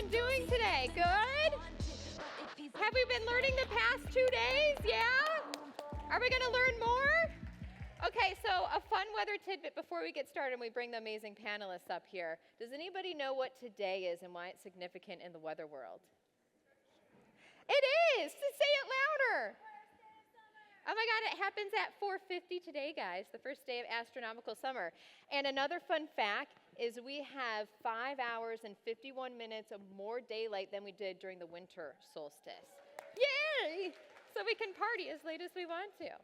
everyone doing today? Good? Have we been learning the past 2 days? Yeah? Are we going to learn more? Okay, so a fun weather tidbit before we get started and we bring the amazing panelists up here. Does anybody know what today is and why it's significant in the weather world? It is! Say it louder! Oh my God, it happens at 4:50 today, guys, the first day of astronomical summer. And another fun fact is we have 5 hours and 51 minutes of more daylight than we did during the winter solstice. Yay! So we can party as late as we want to.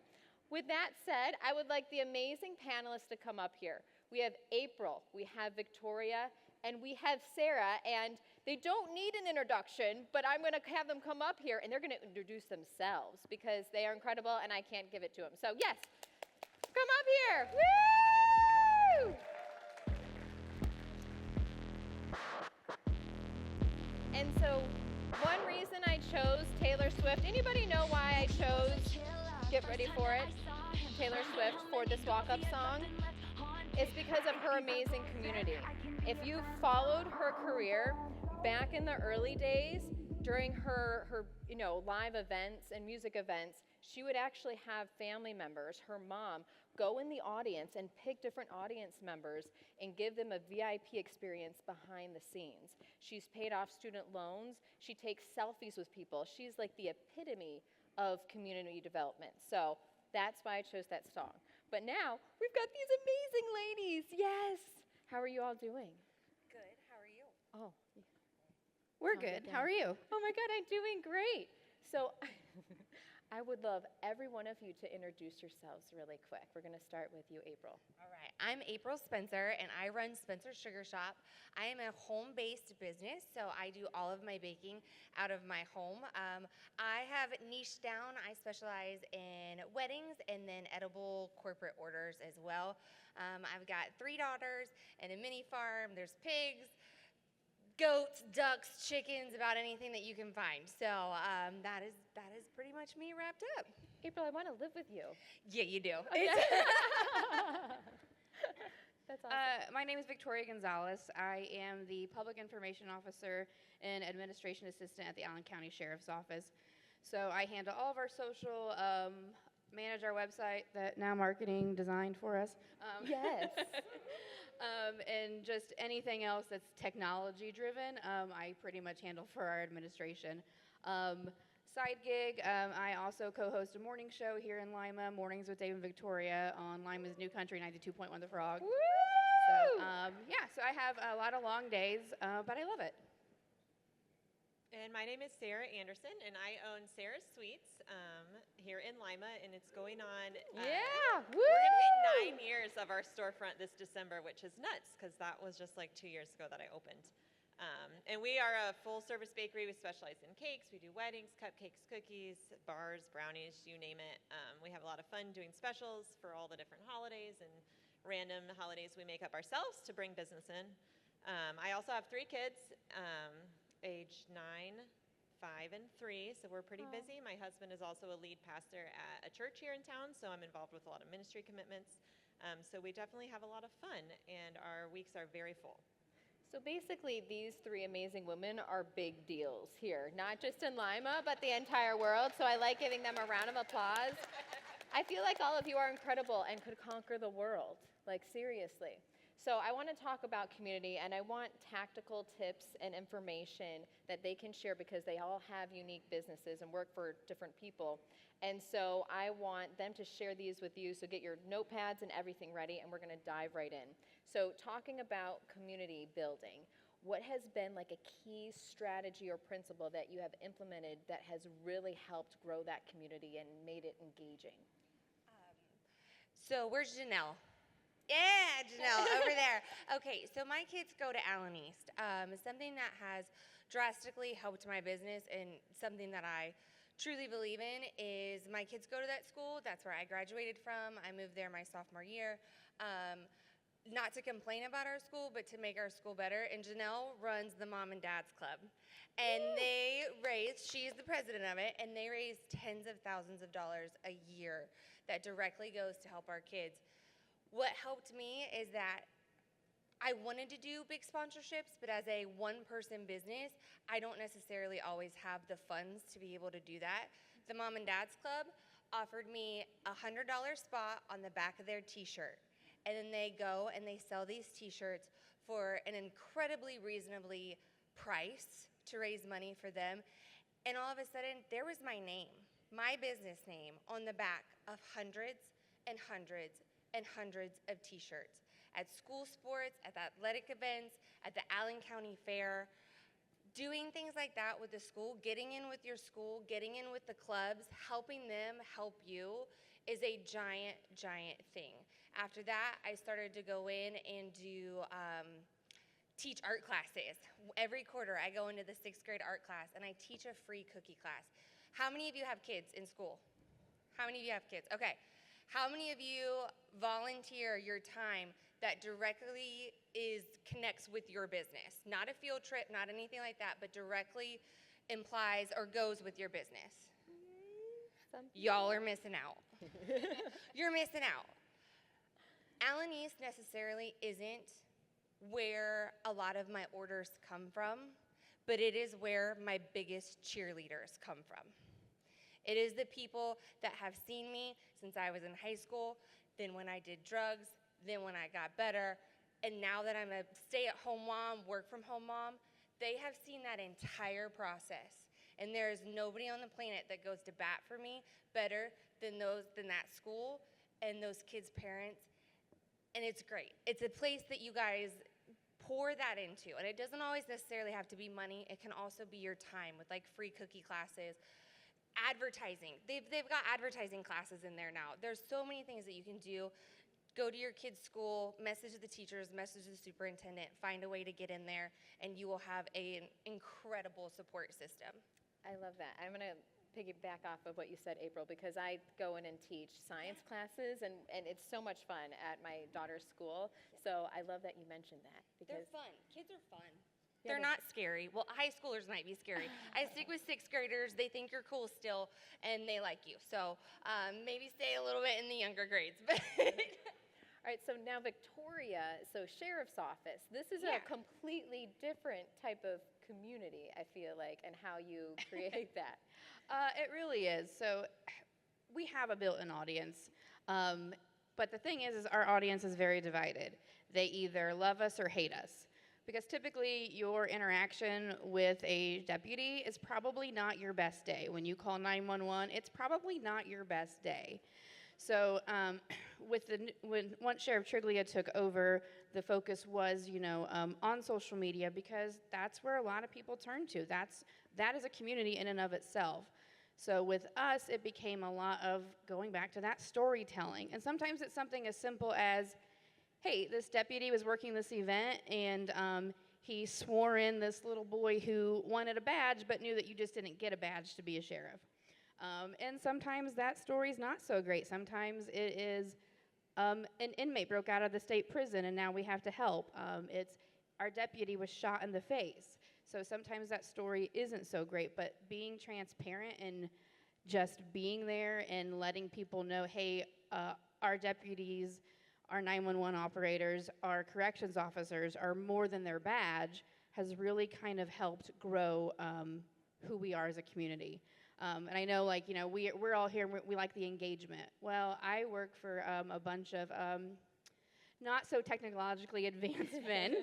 With that said, I would like the amazing panelists to come up here. We have April, we have Victoria, and we have Sara, and they don't need an introduction, but I'm going to have them come up here, and they're going to introduce themselves because they are incredible, and I can't give it to them. So yes, come up here. Woo! And so one reason I chose Taylor Swift, anybody know why I chose, get ready for it, Taylor Swift for this walk-up song? It's because of her amazing community. If you followed her career back in the early days, during her live events and music events, she would actually have family members, her mom, go in the audience and pick different audience members and give them a VIP experience behind the scenes. She's paid off student loans. She takes selfies with people. She's like the epitome of community development. So that's why I chose that song. But now we've got these amazing ladies. Yes. How are you all doing? Good. How are you? Oh, yeah. We're good. How are you? Oh my God, I'm doing great. So I would love every one of you to introduce yourselves really quick. We're going to start with you, April. All right. I'm April Spencer, and I run Spencer's Sugar Shop. I am a home-based business, so I do all of my baking out of my home. I have niched down. I specialize in weddings and then edible corporate orders as well. I've got 3 daughters and a mini farm. There's pigs, goats, ducks, chickens, about anything that you can find. So that is pretty much me wrapped up. April, I want to live with you. Yeah, you do. That's awesome. My name is Victoria Gonzalez. I am the Public Information Officer and Administration Assistant at the Allen County Sheriff's Office. So I handle all of our social, manage our website that Now Marketing designed for us. Yes. And just anything else that's technology driven, I pretty much handle for our administration. Side gig, I also co-host a morning show here in Lima, Mornings with Dave and Victoria on Lima's New Country 92.1 The Frog. Woo! So, so I have a lot of long days, but I love it. And my name is Sara Anderson, and I own Sara's Sweets here in Lima, and it's going on. Yeah, woo! We're gonna hit 9 years of our storefront this December, which is nuts, because that was just like 2 years ago that I opened. And we are a full-service bakery. We specialize in cakes. We do weddings, cupcakes, cookies, bars, brownies, you name it. We have a lot of fun doing specials for all the different holidays and random holidays we make up ourselves to bring business in. I also have 3 kids. Age 9, 5, and 3, so we're pretty busy. My husband is also a lead pastor at a church here in town, so I'm involved with a lot of ministry commitments. So we definitely have a lot of fun, and our weeks are very full. So basically, these 3 amazing women are big deals here, not just in Lima, but the entire world. So I like giving them a round of applause. I feel like all of you are incredible and could conquer the world, like seriously. So I want to talk about community, and I want tactical tips and information that they can share because they all have unique businesses and work for different people. And so I want them to share these with you, so get your notepads and everything ready, and we're going to dive right in. So talking about community building, what has been like a key strategy or principle that you have implemented that has really helped grow that community and made it engaging? So where's Janelle? Yeah, Janelle, over there. Okay, so my kids go to Allen East. Something that has drastically helped my business and something that I truly believe in is my kids go to that school. That's where I graduated from. I moved there my sophomore year. Not to complain about our school, but to make our school better. And Janelle runs the Mom and Dad's Club. And she's the president of it, and they raise tens of thousands of dollars a year that directly goes to help our kids. What helped me is that I wanted to do big sponsorships, but as a one-person business, I don't necessarily always have the funds to be able to do that. The Mom and Dad's Club offered me a $100 spot on the back of their t-shirt. And then they go and they sell these t-shirts for an incredibly reasonably price to raise money for them. And all of a sudden, there was my name, my business name, on the back of hundreds and hundreds and hundreds of t-shirts at school sports, at the athletic events, at the Allen County Fair. Doing things like that with the school, getting in with your school, getting in with the clubs, helping them help you is a giant, giant thing. After that, I started to go in and do teach art classes. Every quarter, I go into the 6th grade art class, and I teach a free cookie class. How many of you have kids in school? How many of you have kids? Okay. How many of you volunteer your time that directly connects with your business? Not a field trip, not anything like that, but directly implies or goes with your business. Y'all are missing out. You're missing out. Allen East necessarily isn't where a lot of my orders come from, but it is where my biggest cheerleaders come from. It is the people that have seen me since I was in high school, then when I did drugs, then when I got better, and now that I'm a stay-at-home mom, work-from-home mom, they have seen that entire process. And there is nobody on the planet that goes to bat for me better than that school and those kids' parents. And it's great. It's a place that you guys pour that into. And it doesn't always necessarily have to be money. It can also be your time with like free cookie classes. Advertising. They've got advertising classes in there now. There's so many things that you can do. Go to your kid's school, message the teachers, message the superintendent, find a way to get in there, and you will have an incredible support system. I love that. I'm going to piggyback off of what you said, April, because I go in and teach science classes, and it's so much fun at my daughter's school. So I love that you mentioned that. They're fun. Kids are fun. Yeah, They're not scary. Well, high schoolers might be scary. I stick with 6th graders. They think you're cool still, and they like you. So maybe stay a little bit in the younger grades. All right, so now Victoria, so Sheriff's Office. This is Yeah. a completely different type of community, I feel like, and how you create that. It really is. So we have a built-in audience, but the thing is our audience is very divided. They either love us or hate us. Because typically your interaction with a deputy is probably not your best day. When you call 911, it's probably not your best day. So once Sheriff Triglia took over, the focus was, on social media, because that's where a lot of people turn to. That is a community in and of itself. So with us, it became a lot of going back to that storytelling. And sometimes it's something as simple as, hey, this deputy was working this event, and he swore in this little boy who wanted a badge but knew that you just didn't get a badge to be a sheriff. And sometimes that story's not so great. Sometimes it is an inmate broke out of the state prison, and now we have to help. It's our deputy was shot in the face. So sometimes that story isn't so great, but being transparent and just being there and letting people know, hey, our deputies, our 911 operators, our corrections officers are more than their badge has really kind of helped grow who we are as a community. And I know, we're all here and we like the engagement. Well, I work for a bunch of not so technologically advanced men,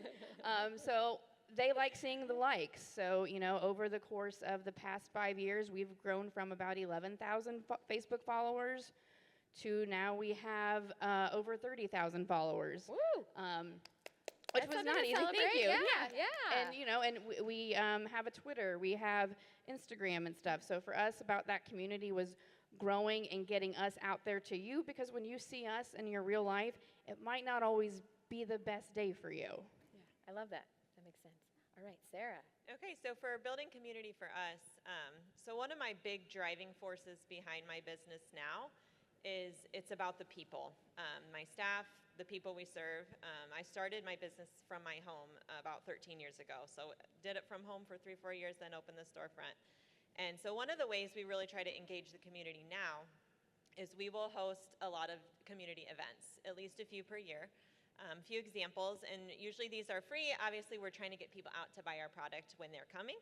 so they like seeing the likes. So, over the course of the past 5 years, we've grown from about 11,000 Facebook followers to now we have over 30,000 followers. Woo! Which That's was something not to easy. Thank celebrate. you. Yeah. And we have a Twitter, we have Instagram and stuff. So for us, about that community was growing and getting us out there to you, because when you see us in your real life, it might not always be the best day for you. Yeah, I love that. That makes sense. All right, Sarah. Okay, so for building community for us, so one of my big driving forces behind my business now is it's about the people, my staff, the people we serve. I started my business from my home about 13 years ago. So did it from home for 3-4 years, then opened the storefront. And so one of the ways we really try to engage the community now is we will host a lot of community events, at least a few per year. A few examples, and usually these are free. Obviously, we're trying to get people out to buy our product when they're coming.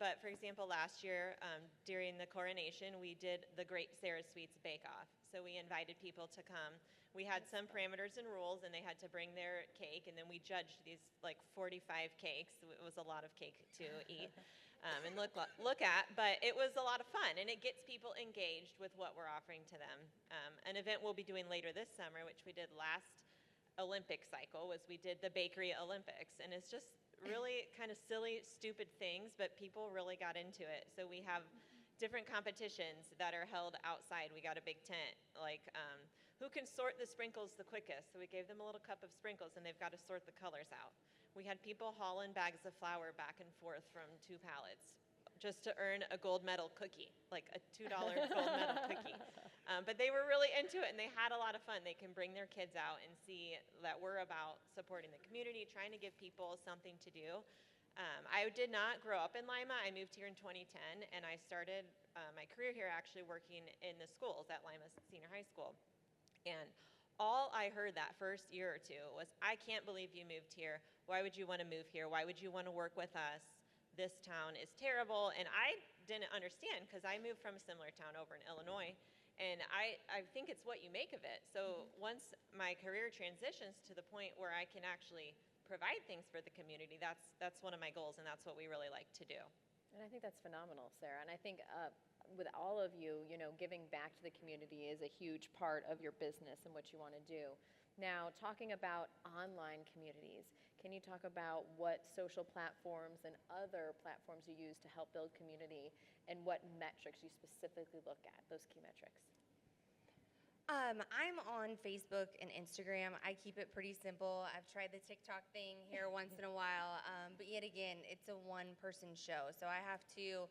But for example, last year during the coronation, we did the Great Sara Sweets Bake Off. So we invited people to come. We had some parameters and rules, and they had to bring their cake, and then we judged these like 45 cakes. It was a lot of cake to eat and look at, but it was a lot of fun, and it gets people engaged with what we're offering to them. An event we'll be doing later this summer, which we did last Olympic cycle, was we did the Bakery Olympics, and it's just really kind of silly, stupid things, but people really got into it. So we have different competitions that are held outside. We got a big tent, like who can sort the sprinkles the quickest? So we gave them a little cup of sprinkles, and they've got to sort the colors out. We had people hauling bags of flour back and forth from 2 pallets just to earn a gold medal cookie, like a $2 gold medal cookie. But they were really into it, and they had a lot of fun. They can bring their kids out and see that we're about supporting the community, trying to give people something to do. I did not grow up in Lima. I moved here in 2010, and I started my career here actually working in the schools at Lima Senior High School. And all I heard that first year or two was, I can't believe you moved here. Why would you want to move here? Why would you want to work with us? This town is terrible. And I didn't understand, because I moved from a similar town over in Illinois, and I think it's what you make of it. So once my career transitions to the point where I can actually provide things for the community, that's one of my goals, and that's what we really like to do. And I think that's phenomenal, Sarah. And I think with all of you, giving back to the community is a huge part of your business and what you want to do. Now, talking about online communities, can you talk about what social platforms and other platforms you use to help build community, and what metrics you specifically look at, those key metrics? I'm on Facebook and Instagram. I keep it pretty simple. I've tried the TikTok thing here once in a while, but yet again, it's a one-person show, so I have to.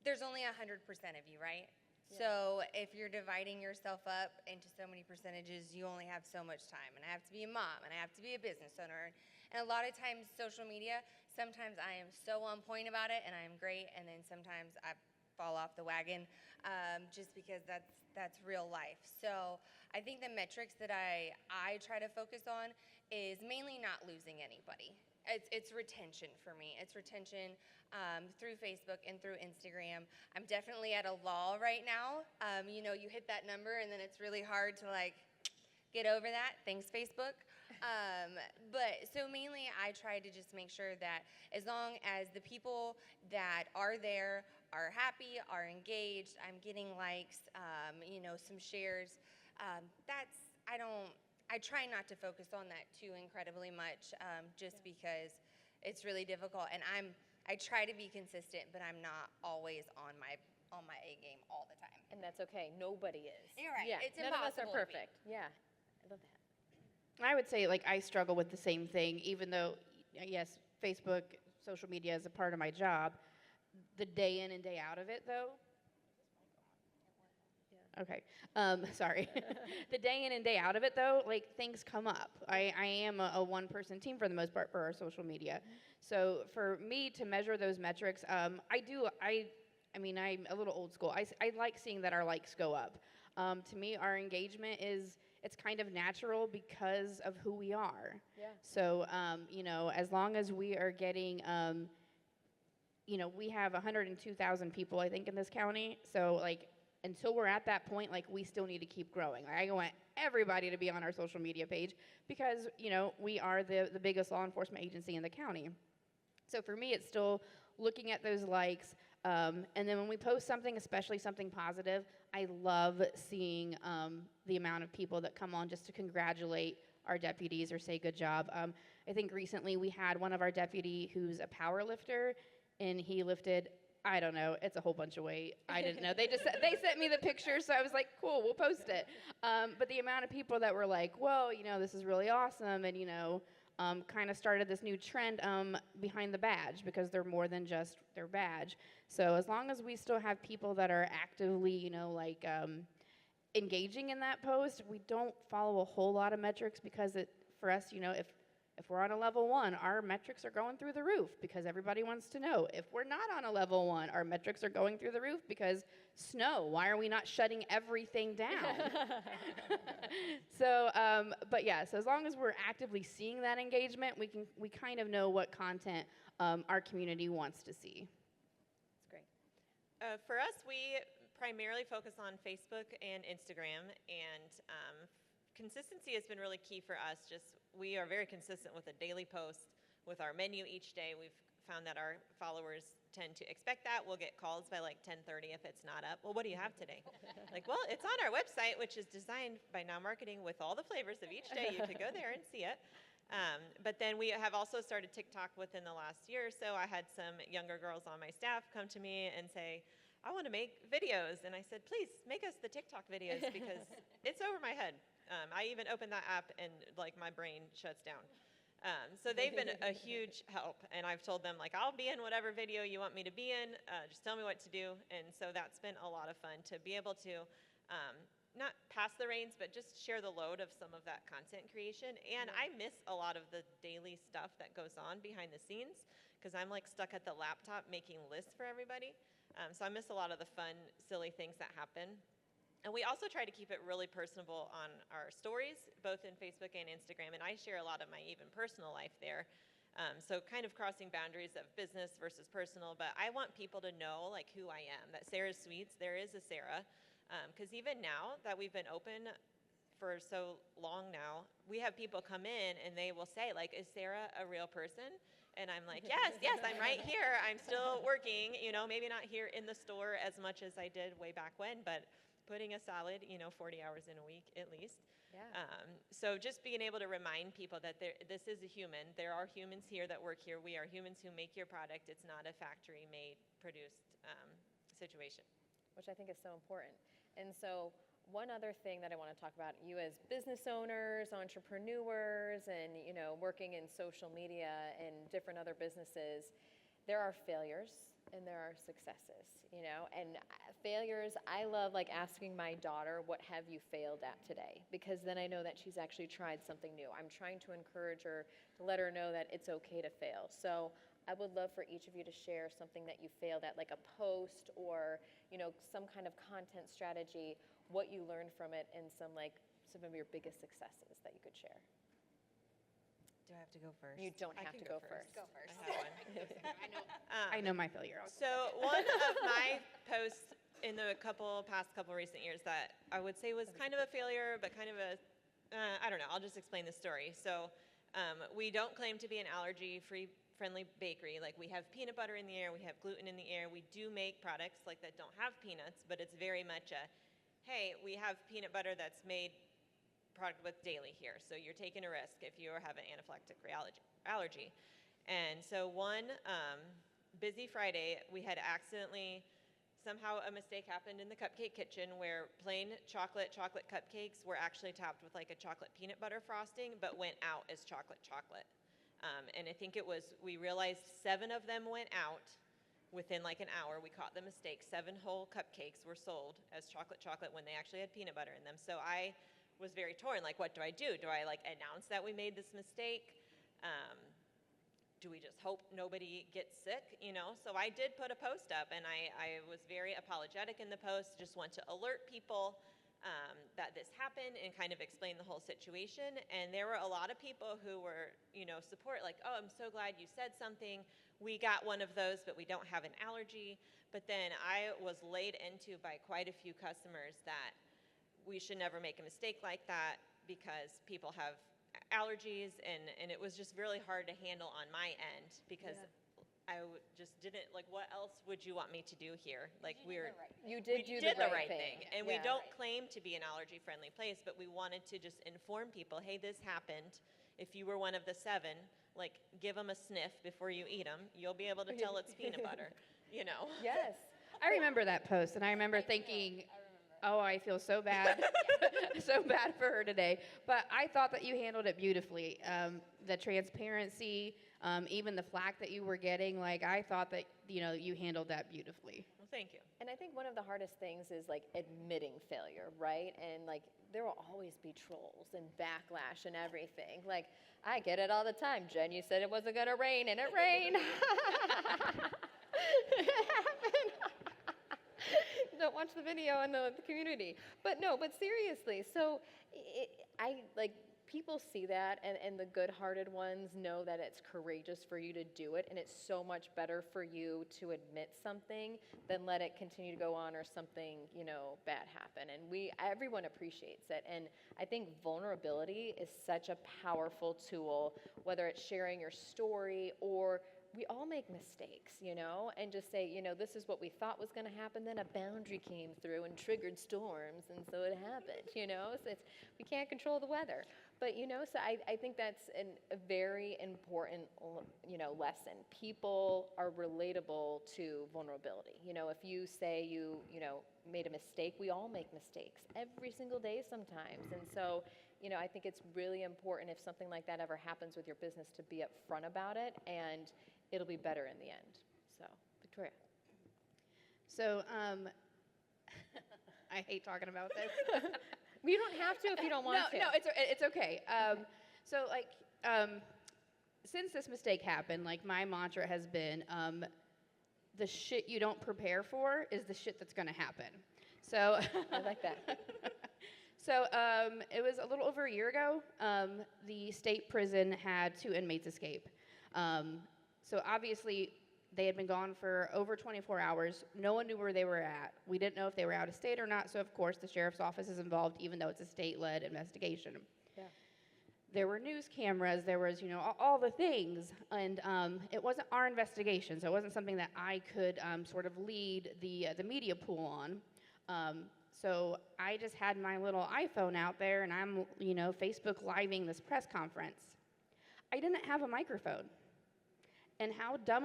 There's only 100% of you, right? Yeah. So if you're dividing yourself up into so many percentages, you only have so much time. And I have to be a mom, and I have to be a business owner. And a lot of times, social media, sometimes I am so on point about it, and I'm great, and then sometimes I fall off the wagon, just because that's real life. So I think the metrics that I try to focus on is mainly not losing anybody. It's retention for me. It's retention through Facebook and through Instagram. I'm definitely at a lull right now. You hit that number, and then it's really hard to get over that. Thanks, Facebook. But so mainly I try to just make sure that as long as the people that are there are happy, are engaged, I'm getting likes, some shares. I try not to focus on that too incredibly much, just because it's really difficult. And I try to be consistent, but I'm not always on my A game all the time. And that's okay. Nobody is. You're right. Yeah. It's None impossible of us are perfect. Yeah. I love that. I would say, I struggle with the same thing, even though, yes, Facebook, social media is a part of my job. The day in and day out of it, though. Yeah. Okay. Sorry. The day in and day out of it, though, things come up. I am a one-person team for the most part for our social media. So for me to measure those metrics, I'm a little old school. I like seeing that our likes go up. To me, our engagement it's kind of natural because of who we are. Yeah. So, as long as we are getting, we have 102,000 people, I think, in this county. So, until we're at that point, we still need to keep growing. I want everybody to be on our social media page because, we are the biggest law enforcement agency in the county. So for me, it's still looking at those likes. And then when we post something, especially something positive, I love seeing the amount of people that come on just to congratulate our deputies or say good job. I think recently we had one of our deputy who's a power lifter, and he lifted, I don't know, it's a whole bunch of weight. I didn't know. They sent me the picture, so I was like, cool, we'll post it. But the amount of people that were like, well, this is really awesome, and kind of started this new trend behind the badge, because they're more than just their badge. So as long as we still have people that are actively, engaging in that post, we don't follow a whole lot of metrics, because for us, if If we're on a level 1, our metrics are going through the roof because everybody wants to know. If we're not on a level 1, our metrics are going through the roof because snow. Why are we not shutting everything down? So, but yeah, so as long as we're actively seeing that engagement, we kind of know what content our community wants to see. That's great. For us, we primarily focus on Facebook and Instagram, and consistency has been really key for us. We are very consistent with a daily post with our menu each day. We've found that our followers tend to expect that. We'll get calls by like 10:30 if it's not up. Well, what do you have today? Like, well, it's on our website, which is designed by Now Marketing with all the flavors of each day. You could go there and see it. But then we have also started TikTok within the last year or so. I had some younger girls on my staff come to me and say, I want to make videos. And I said, please make us the TikTok videos because it's over my head. I even open that app and like my brain shuts down. So they've been a huge help, and I've told them like, I'll be in whatever video you want me to be in, just tell me what to do. And so that's been a lot of fun to be able to not pass the reins, but just share the load of some of that content creation. And I miss a lot of the daily stuff that goes on behind the scenes because I'm like stuck at the laptop making lists for everybody. So I miss a lot of the fun, silly things that happen. And we also try to keep it really personable on our stories, both in Facebook and Instagram. And I share a lot of my even personal life there. So kind of crossing boundaries of business versus personal. But I want people to know like who I am, that Sara's Sweets, there is a Sara. Because even now that we've been open for so long now, we have people come in and they will say like, is Sara a real person? And I'm like, yes, I'm right here. I'm still working, maybe not here in the store as much as I did way back when, but putting a solid, 40 hours in a week at least. Yeah. So just being able to remind people that this is a human. There are humans here that work here. We are humans who make your product. It's not a factory-made, produced situation. Which I think is so important. And so one other thing that I want to talk about, you as business owners, entrepreneurs, and working in social media and different other businesses, there are failures and there are successes, and failures, I love like asking my daughter, what have you failed at today? Because then I know that she's actually tried something new. I'm trying to encourage her to let her know that it's okay to fail. So I would love for each of you to share something that you failed at, like a post or, some kind of content strategy, what you learned from it, and some of your biggest successes that you could share. Do I have to go first? You don't I have can to go first. Go first. I have one. I know my failure. So one of my posts in the past couple recent years that I would say was kind of a failure, but kind of I don't know, I'll just explain the story. So we don't claim to be an allergy-free friendly bakery. Like we have peanut butter in the air, we have gluten in the air. We do make products like that don't have peanuts, but it's very much hey, we have peanut butter that's made product with daily here. So you're taking a risk if you have an anaphylactic allergy. And so one busy Friday, we had somehow a mistake happened in the cupcake kitchen where plain chocolate cupcakes were actually topped with like a chocolate peanut butter frosting, but went out as chocolate. And I think we realized 7 of them went out within like an hour. We caught the mistake. 7 whole cupcakes were sold as chocolate when they actually had peanut butter in them. So I was very torn, like what do I do? Do I like announce that we made this mistake? Do we just hope nobody gets sick, So I did put a post up, and I was very apologetic in the post, just want to alert people that this happened and kind of explain the whole situation. And there were a lot of people who were, support, like, oh, I'm so glad you said something. We got one of those, but we don't have an allergy. But then I was laid into by quite a few customers that we should never make a mistake like that because people have allergies, and it was just really hard to handle on my end because I just didn't, like, what else would you want me to do here? Like, You did we do did the right thing. And we don't claim to be an allergy-friendly place, but we wanted to just inform people, hey, this happened. If you were one of the 7, like, give them a sniff before you eat them. You'll be able to tell it's peanut butter, Yes. I remember that post, and I remember thinking, oh, I feel so bad, so bad for her today. But I thought that you handled it beautifully. The transparency, Even the flack that you were getting, like, I thought that, you handled that beautifully. Well, thank you. And I think one of the hardest things is like admitting failure, right? And like there will always be trolls and backlash and everything. Like I get it all the time. Jen, you said it wasn't gonna rain and it rained. It happened. Don't watch the video in the community. But no, but seriously, so I like people see that and the good-hearted ones know that it's courageous for you to do it, and it's so much better for you to admit something than let it continue to go on or something, bad happen. And everyone appreciates it. And I think vulnerability is such a powerful tool, whether it's sharing your story or we all make mistakes, and just say, this is what we thought was going to happen. Then a boundary came through and triggered storms, and so it happened, So we can't control the weather. But, so I think that's a very important, lesson. People are relatable to vulnerability. If you say you made a mistake, we all make mistakes every single day sometimes. And so, I think it's really important if something like that ever happens with your business to be upfront about it, and it'll be better in the end. So, Victoria. So, I hate talking about this. You don't have to if you don't want to. No, it's okay. So, since this mistake happened, my mantra has been, the shit you don't prepare for is the shit that's going to happen. So I like that. So it was a little over a year ago. The state prison had 2 inmates escape. So obviously, they had been gone for over 24 hours. No one knew where they were at. We didn't know if they were out of state or not, so of course the sheriff's office is involved, even though it's a state-led investigation. Yeah. There were news cameras, there was, all the things, and it wasn't our investigation, so it wasn't something that I could sort of lead the media pool on. So I just had my little iPhone out there, and I'm, Facebook living this press conference. I didn't have a microphone. And how dumb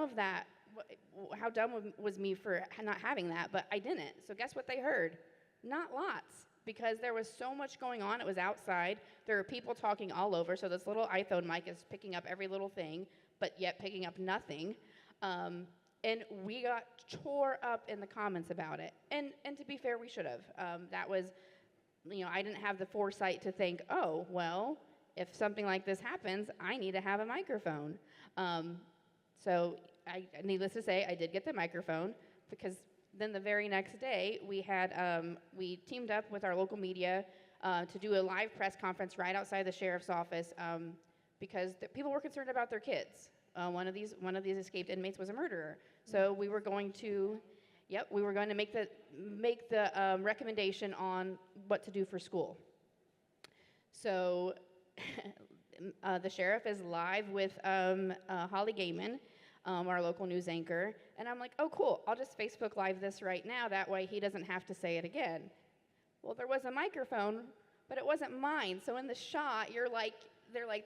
was me for not having that, but I didn't. So guess what they heard? Not lots, because there was so much going on. It was outside. There were people talking all over, so this little iPhone mic is picking up every little thing, but yet picking up nothing. And we got tore up in the comments about it. And to be fair, we should have. That was, I didn't have the foresight to think, oh, well, if something like this happens, I need to have a microphone. So needless to say, I did get the microphone, because then the very next day we teamed up with our local media to do a live press conference right outside the sheriff's office, because people were concerned about their kids. One of these escaped inmates was a murderer. So we were going to make the recommendation on what to do for school. So the sheriff is live with Holly Gaiman, our local news anchor, and I'm like, oh, cool, I'll just Facebook Live this right now, that way he doesn't have to say it again. Well, there was a microphone, but it wasn't mine, so in the shot, they're like,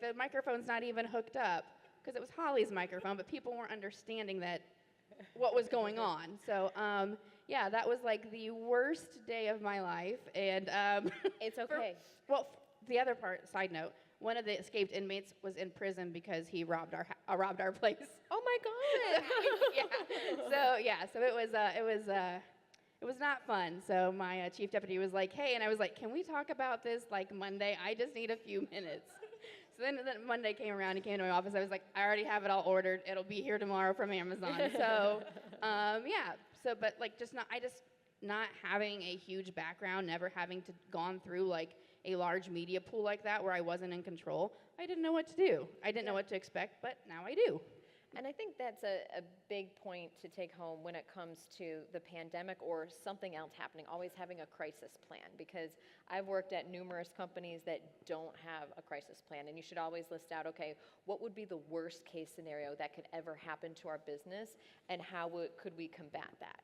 the microphone's not even hooked up, because it was Holly's microphone, but people weren't understanding what was going on. So, yeah, that was like the worst day of my life, and It's okay. The other part, side note, one of the escaped inmates was in prison because he robbed our place. Oh my God. So it was not fun. So my chief deputy was like, hey, and I was like, can we talk about this like Monday? I just need a few minutes. So then Monday came around, he came to my office. I was like, I already have it all ordered. It'll be here tomorrow from Amazon. So, but like not having a huge background, never having to gone through like a large media pool like that where I wasn't in control, I didn't know what to do. I didn't know what to expect, but now I do. And I think that's a big point to take home when it comes to the pandemic or something else happening, always having a crisis plan, because I've worked at numerous companies that don't have a crisis plan, and you should always list out, okay, what would be the worst case scenario that could ever happen to our business, and how could we combat that?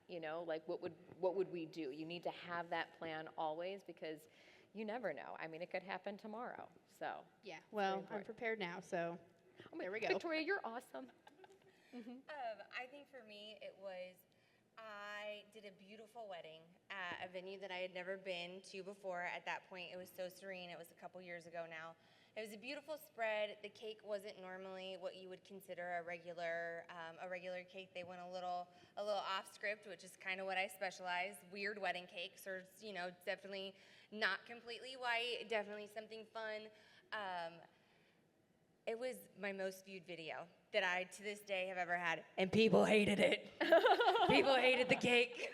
Like what would we do? You need to have that plan always, because you never know. I mean, it could happen tomorrow. So yeah, well, I'm prepared now, so there we go. Victoria, you're awesome. Mm-hmm. I think for me, I did a beautiful wedding at a venue that I had never been to before. At that point, it was so serene. It was a couple years ago now. It was a beautiful spread. The cake wasn't normally what you would consider a regular cake. They went a little off script, which is kind of what I specialize. Weird wedding cakes, or definitely not completely white. Definitely something fun. It was my most viewed video that I, to this day, have ever had, and people hated it. People hated the cake.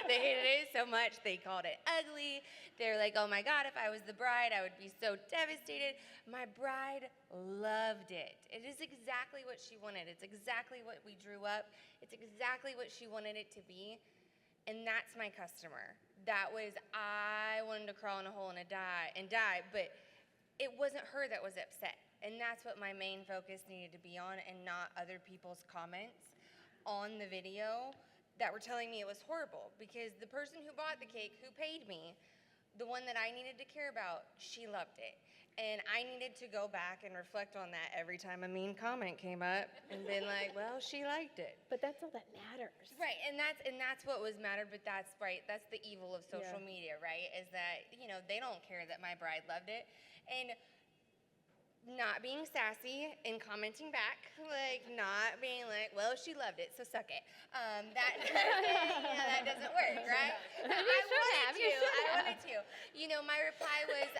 They hated it so much, they called it ugly. They're like, oh my God, if I was the bride, I would be so devastated. My bride loved it. It is exactly what she wanted. It's exactly what we drew up. It's exactly what she wanted it to be. And that's my customer. That was, I wanted to crawl in a hole and die, but it wasn't her that was upset. And that's what my main focus needed to be on, and not other people's comments on the video that were telling me it was horrible. Because the person who bought the cake, who paid me, the one that I needed to care about, she loved it. And I needed to go back and reflect on that every time a mean comment came up and been like, well, she liked it. But that's all that matters. Right, and that's what was mattered, but that's right. That's the evil of social media, right? Is that, they don't care that my bride loved it. And not being sassy and commenting back, like not being like, well, she loved it, so suck it. That doesn't work, right? I wanted to. My reply was,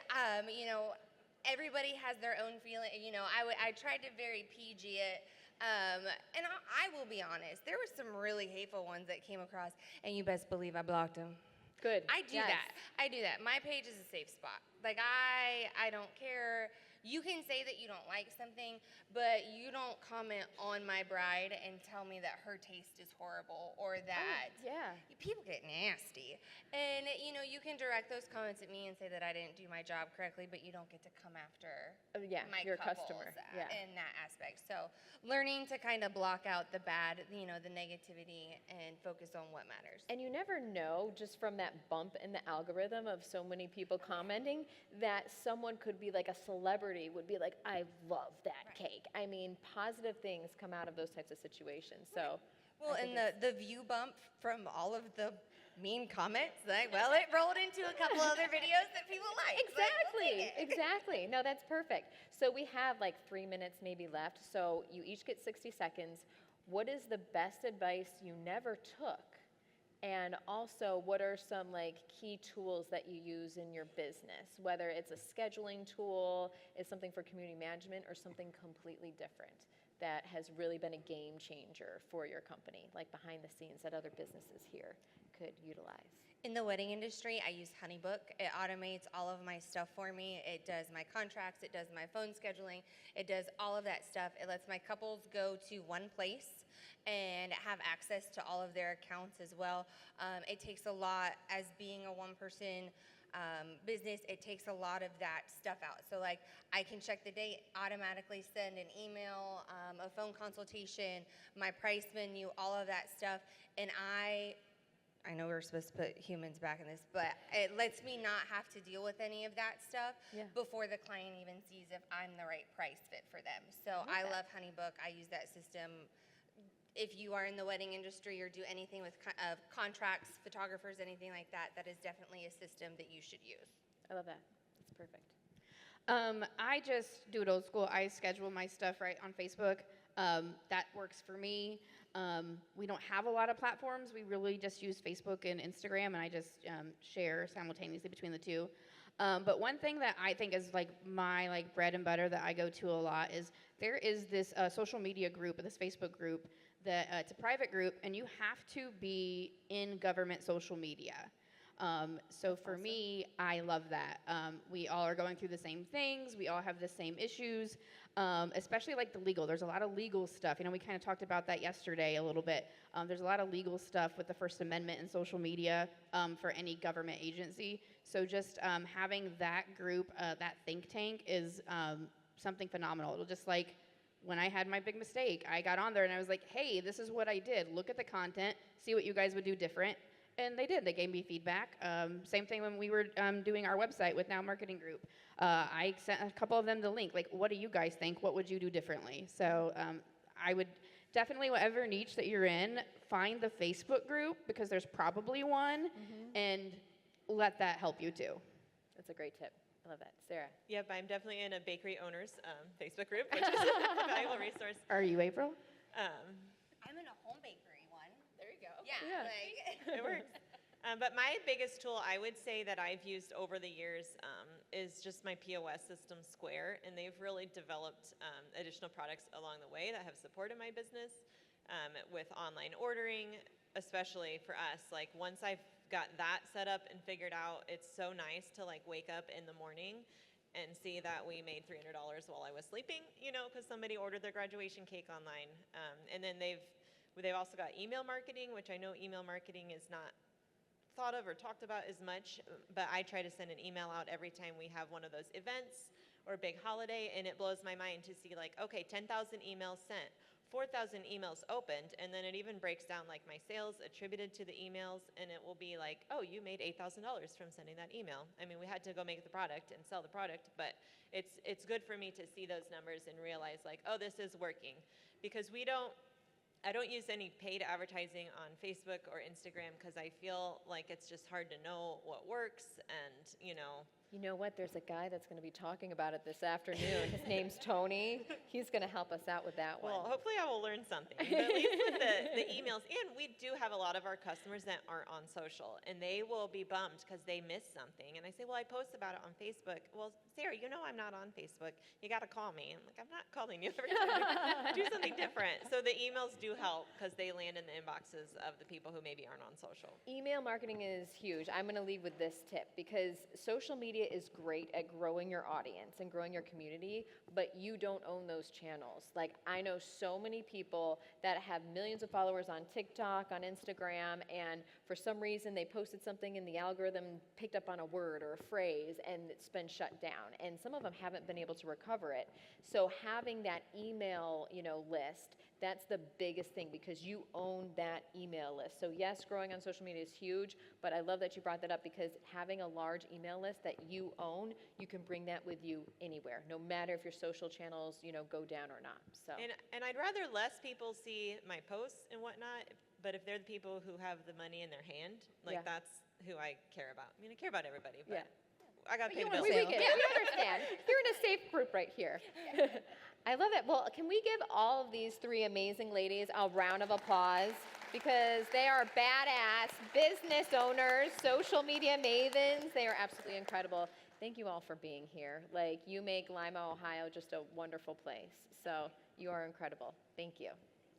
everybody has their own feeling. I tried to very PG it. And I will be honest, there were some really hateful ones that came across, and you best believe I blocked them. Good. I do that. My page is a safe spot. Like, I don't care. You can say that you don't like something, but you don't comment on my bride and tell me that her taste is horrible, or that people get nasty. And, you can direct those comments at me and say that I didn't do my job correctly, but you don't get to come after my your couples customer. in that aspect. So learning to kind of block out the bad, the negativity, and focus on what matters. And you never know, just from that bump in the algorithm of so many people commenting, that someone could be like a celebrity, would be like, I love that cake. I mean, positive things come out of those types of situations. So, well, and the view bump from all of the mean comments, it rolled into a couple other videos that people like. Exactly. No, that's perfect. So we have like 3 minutes maybe left. So you each get 60 seconds. What is the best advice you never took? And also, what are some key tools that you use in your business? Whether it's a scheduling tool, it's something for community management, or something completely different that has really been a game changer for your company, like behind the scenes that other businesses here could utilize. In the wedding industry, I use HoneyBook. It automates all of my stuff for me. It does my contracts. It does my phone scheduling. It does all of that stuff. It lets my couples go to one place and have access to all of their accounts as well. It takes a lot, as being a one-person business, it takes a lot of that stuff out. So I can check the date, automatically send an email, a phone consultation, my price menu, all of that stuff. And I know we're supposed to put humans back in this, but it lets me not have to deal with any of that stuff before the client even sees if I'm the right price fit for them. So I love HoneyBook. I use that system. If you are in the wedding industry or do anything with contracts, photographers, anything like that, that is definitely a system that you should use. I love that. That's perfect. I just do it old school. I schedule my stuff right on Facebook. That works for me. We don't have a lot of platforms. We really just use Facebook and Instagram, and I just share simultaneously between the two. But one thing that I think is my bread and butter that I go to a lot is there is this social media group, this Facebook group, that it's a private group, and you have to be in government social media. So for me, I love that. We all are going through the same things. We all have the same issues, especially the legal. There's a lot of legal stuff. We kind of talked about that yesterday a little bit. There's a lot of legal stuff with the First Amendment and social media for any government agency. So just having that group, that think tank is something phenomenal. It'll just when I had my big mistake, I got on there and I was like, hey, this is what I did. Look at the content, see what you guys would do different. And they did. They gave me feedback. Same thing when we were doing our website with Now Marketing Group. I sent a couple of them the link. What do you guys think? What would you do differently? So I would definitely, whatever niche that you're in, find the Facebook group, because there's probably one, and let that help you too. That's a great tip. I love that. Sarah? Yep, I'm definitely in a bakery owners Facebook group, which is a valuable resource. Are you, April? I'm in a home bakery one. There you go. Yeah, Yeah. like It works. But my biggest tool I would say that I've used over the years is just my POS system, Square, and they've really developed additional products along the way that have supported my business with online ordering, especially for us. Like once I've got that set up and figured out, it's so nice to like wake up in the morning and see that we made $300 while I was sleeping, you know, because somebody ordered their graduation cake online. And then they've also got email marketing, which I know email marketing is not thought of or talked about as much, but I try to send an email out every time we have one of those events or a big holiday, and it blows my mind to see like, okay, 10,000 emails sent, 4,000 emails opened, and then it even breaks down like my sales attributed to the emails, and it will be like, oh, you made $8,000 from sending that email. I mean, we had to go make the product and sell the product, but it's good for me to see those numbers and realize like, oh, this is working, because I don't use any paid advertising on Facebook or Instagram because I feel like it's just hard to know what works, and you know what? There's a guy that's going to be talking about it this afternoon. His name's Tony. He's going to help us out with that one. Well, hopefully I will learn something. But at least with the emails, and we do have a lot of our customers that aren't on social, and they will be bummed because they missed something. And I say, well, I post about it on Facebook. Well, Sarah, you know I'm not on Facebook. You got to call me. I'm like, I'm not calling you every time. Do something different. So the emails do help because they land in the inboxes of the people who maybe aren't on social. Email marketing is huge. I'm going to leave with this tip because social media is great at growing your audience and growing your community, but you don't own those channels. Like I know so many people that have millions of followers on TikTok, on Instagram, and for some reason they posted something and the algorithm picked up on a word or a phrase and it's been shut down. And some of them haven't been able to recover it. So having that email, list, that's the biggest thing because you own that email list. So yes, growing on social media is huge, but I love that you brought that up because having a large email list that you own, you can bring that with you anywhere, no matter if your social channels, go down or not. So. And I'd rather less people see my posts and whatnot, but if they're the people who have the money in their hand, like that's who I care about. I mean, I care about everybody, but I got to pay the bills. We understand. You're in a safe group right here. I love it. Well, can we give all of these three amazing ladies a round of applause? Because they are badass business owners, social media mavens. They are absolutely incredible. Thank you all for being here. Like, you make Lima, Ohio just a wonderful place. So you are incredible. Thank you.